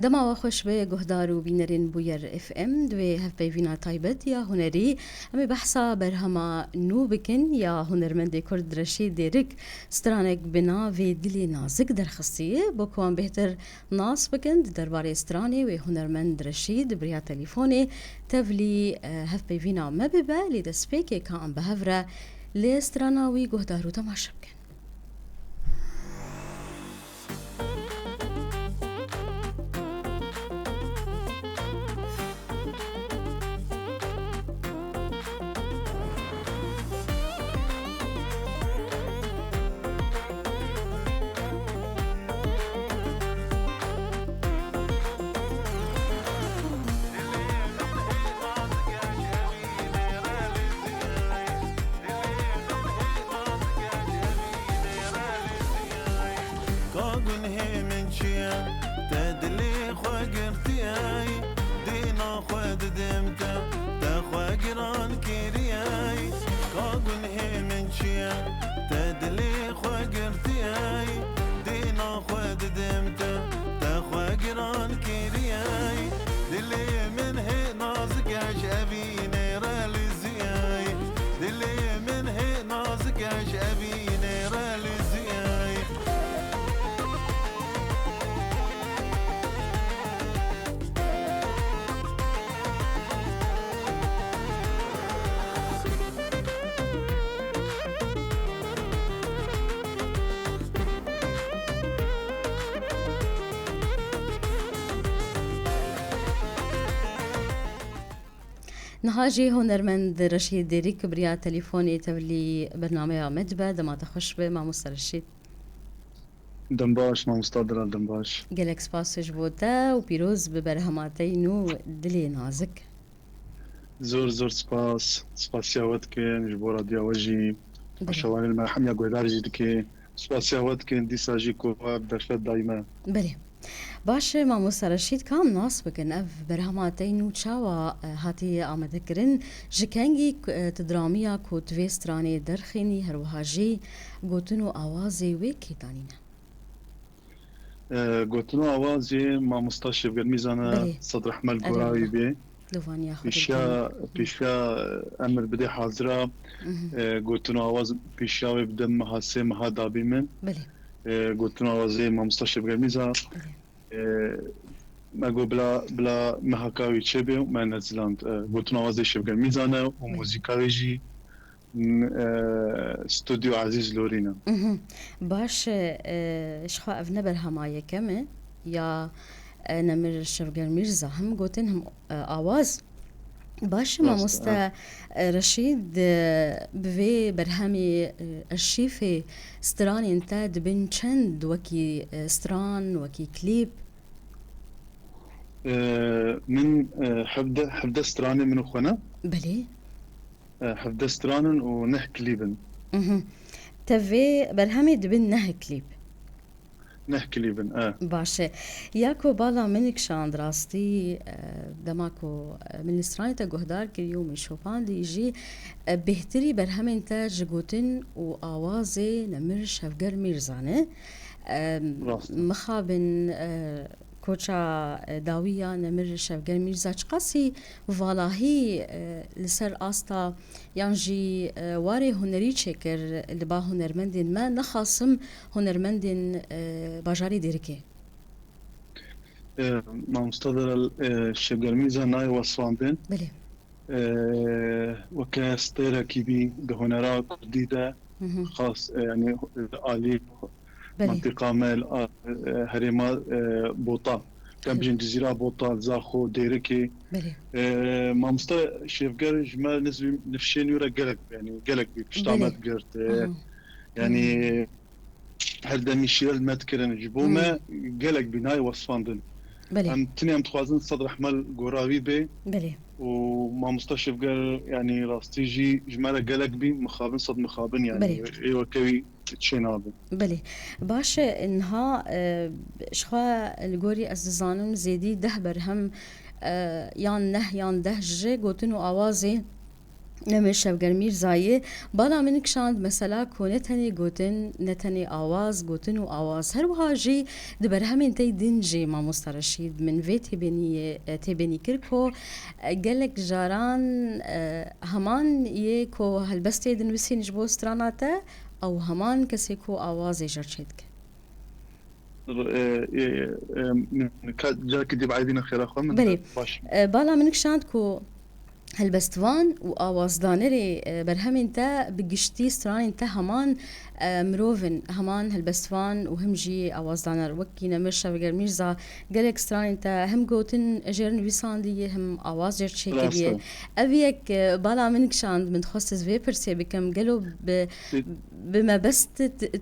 دما خوش به گهدارو بینرین بویر اف ام دوی هف بیوینا تایبت یا هنری امی بحثا برهما نو بکن یا هنرمند کرد رشید دیرک سترانک بنا و دلی نازک درخستیه بکوان بهتر ناس بکن درباره سترانی و هنرمند رشید بریا تلیفونی تفلی هف بیوینا مببه لی دسپیکی کان بهفره لی ستراناوی گهدارو تماشا بکن. نهاجي هنرمند رشيد ديريك بريا تليفوني تولي برنامج مدبه دما تخش به مع رشيد دنباش ما مستقدر دنباش جالك سباسش بوتا وبيروز ببرهماتي نو دلي نازك زور سپاسیاوت که جبورا دیا وجی شوان المرحم یا گویدار جدی سپاسیاوت که دی ساجی کواب درفت دایما بله باش ماموستا رشید کام ناس بکن اف برهماتي نو چاوا هاتی آمده کرن جکنگی تدرامیا کو دوی سترانی درخینی هروهاجی گوتنو آوازی وی کی دانینه گوتنو آوازی ما مستاشف گرمیزانه صدر احمل گوراوی بی پیشیا امر بده حاضره گوتنو آواز پیشیاوی بده محاسه مهادابی من گوتنو آوازی ما مستاشف گرمیزا ما گو بلا محاکاوی چه بی من نزلاند گوتنو آوازی شف گرمیزانه و موزیکاوی جی استوديو عزيز لورينا باش شخوا افنا برهمايه كمه يا نمر شفقر ميرزا هم قوتنهم آواز باش ما مستا رشيد بفي برهمي الشيفي ستران انت دبن چند وكي ستران وكي كليب من حبدا ستراني من اخوانا بلي حفظ سترانن ونح كليبن تفي برهمي دبن نه كليب نه كليبن باشه ياكو بالا منك شان دراستي دماكو من الستراني تا گهدار كريو من شوبان دي يجي بهتري برهمي انتا جگوتن و آوازي نمرش هفگر ميرزانه مخابن کوچا داویا نمر شفگر میرزا چقاسی والاهی لسر آستا یانجی واره هنری چکر لبا هنرمندین ما نخاصم هنرمندین باجاری دیرکه ما مستدر شفگر میرزا نای وصواندن بله وكاستيرا كيبي بهنرات جديدة خاص يعني آلي منطقة مال هريما بوطا كان بجن جزيرة بوطا زاخو ديركي ما مستا شيفقر جمال نسبي نفشين يورا قلق يعني قلق بيشتامات قرت يعني هل دا ميشيل ما تكرن جبوما قلق بناي وصفاندن هم تني هم تخوازن صدر احمل قراوي بي وما مستشف قال يعني راستيجي جمالة قلق بي مخابن صد مخابن يعني ايوه كوي تشينابن بله باشه انها شخوا الگوری از زانم زیدی ده برهم یان نه یان ده جه گوتن و آوازی نمشه بگرمیر زایی بالا منک شاند مثلا کو نتنی گوتن نتنی آواز گوتن و آواز هر وهاجی دبر همین تی دنجی ما مسترشید من وی تبنی کرکو گلک جاران همان یه کو هلبستی دن وسینج بوستراناته او همان کسی کو آوازی جرچید که جاك دي بعيدين خير اخوان من بله باش بالا منک شاند کو هلبستوان و آوازدانری برهمین تا بگشتی ستران تا همان مروفن همان هلبستوان و هم جی آوازدانر وکی نمرشا بگر میرزا گلک ستران تا هم گوتن جرن ویساندی هم آواز جر چه کریه اویک بالا منک شاند من خواستز وی پرسی بکم گلو بما بس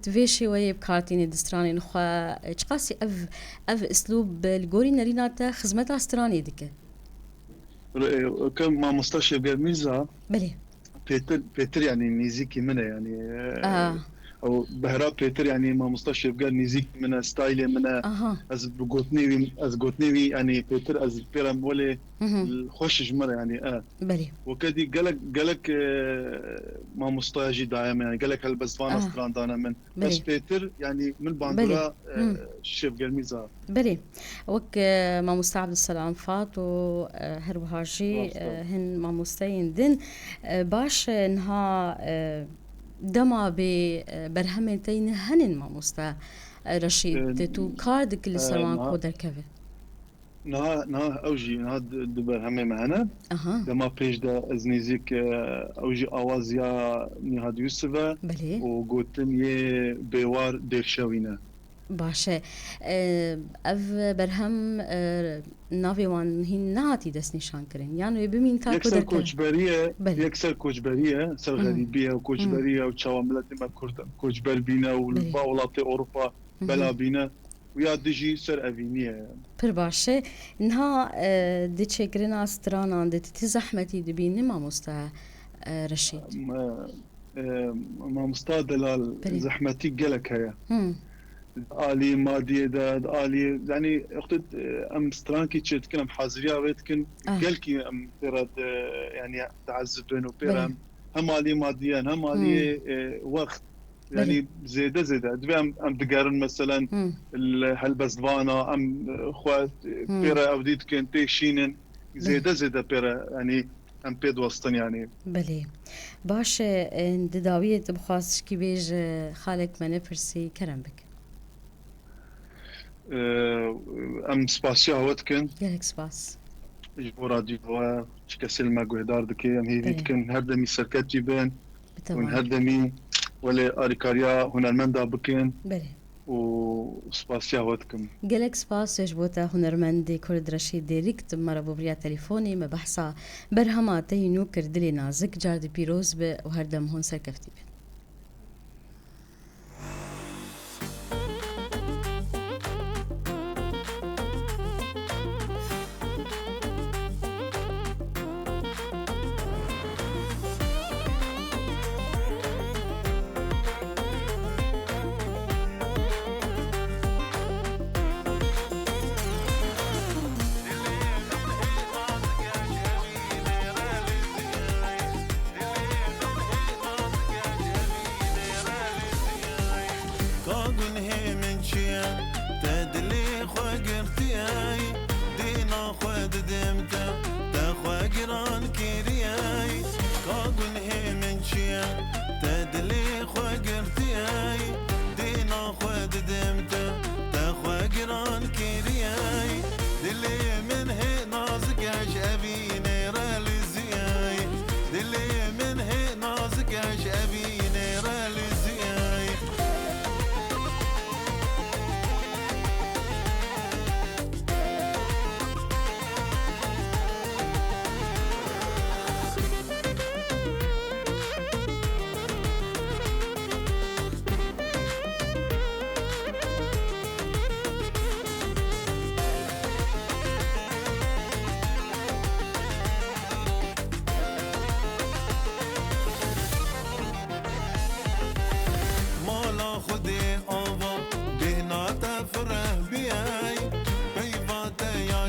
تفيشي وي بكارتيني دستراني نخوا چقاسي اف اسلوب الجوري نريناتا خزمتا استراني ديكه كم ما مستشفى بيرميزا بله بيتر يعني نيزيكي منه يعني او بهراب بيتر يعني ما مستشفى بقال نيزيكي منه ستايلي منه از بقوتني يعني بيتر از بيرم ولا خوش جمره يعني بله وكدي قالك ما مستاجي دائما يعني قالك هالبزفان استران دانا من بس بيتر يعني من باندورا شيف قال بله وك ما مستعبد السلام فات و هروهاجي هن ما مستين دن باش انها دما ببرهمين تين هنن ما مستا رشيد تو كارد كل سلمان كودر كفي نها اوجي نها دبر همي معنا دما بيج دا ازنيزيك اوجي اوازيا نهاد يوسفا وقوتن يه بيوار ديرشاوينا باشه اف برهم ناوی وان هین نهاتی دست نشان کرن یعنی ببین تا یکسر کوچبریه سر غریبیه و کوچبریه و چواملت ما کوچبر بینه و باولات اوروبا بلا بینه و یا دیجی سر اوینیه پر باشه نها دی چکرنا استرانان دی تی زحمتی دی بینی ما مستا رشید ما مستا دلال زحمتی گلک هيا آلي مادية داد آلي يعني اختد ام سترانكي تشتكلم حاضريا ويتكن قالكي ام ترى يعني تعذبن وبيرم هم آلي ماديا هم آلي وقت يعني زيادة دبي ام دقارن مثلا هالبزفانا ام خوات بيرا اوديت كن تيشينن زيادة بيرا يعني ام بيد وسطن يعني بلي باش دداوية بخواستش كي بيج خالك ما نفرسي كرم بك ام سباسيا واتكن يالك سباس جو راديو هوا شكسل ما قهدار دكي ام هي دكن هردمي سركات جيبان ونهردمي ولا اريكاريا هنرمندا بكن بلي وسباسيا واتكن جالك سباس جبوتا هنرمندي كرد رشيد ديريكت مرة بوبريا تليفوني ما بحثا برهما تينو كردلي نازك جارد بيروز وهردم هون سركفتي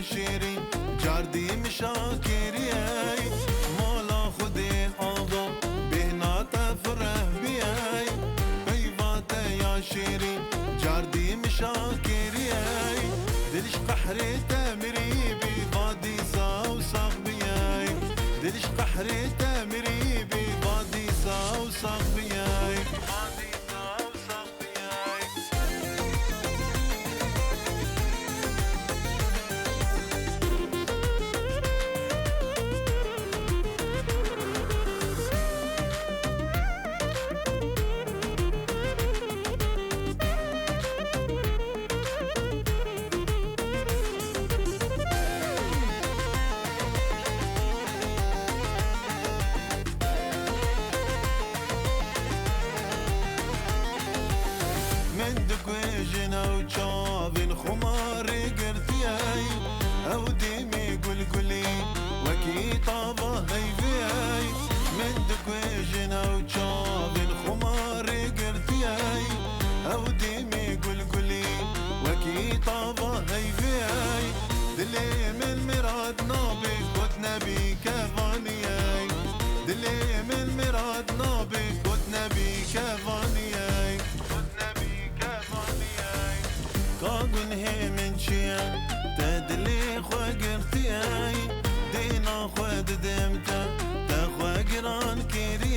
شیرین جردی مشاکریه مولا خودی آب شاكري دلش قحري تامري بغادي صاوصق بياي دلش قحري تامري بغادي صاوصق بياي غادي صاوصق بياي من دقويجنا وشافين خماري قرتياي او ديمي قل قلي وكي طابه هيفياي من دقويجنا وشافين خماري قرتياي او ديمي قل قلي وكي طابه هيفياي دلي من مراد نابك وتنبي كفانياي دلي من مراد نابك وتنبي كفانياي قاقن هي من شيا تدلي خواقرتياي دينا خواد دمتا تخواقران كيري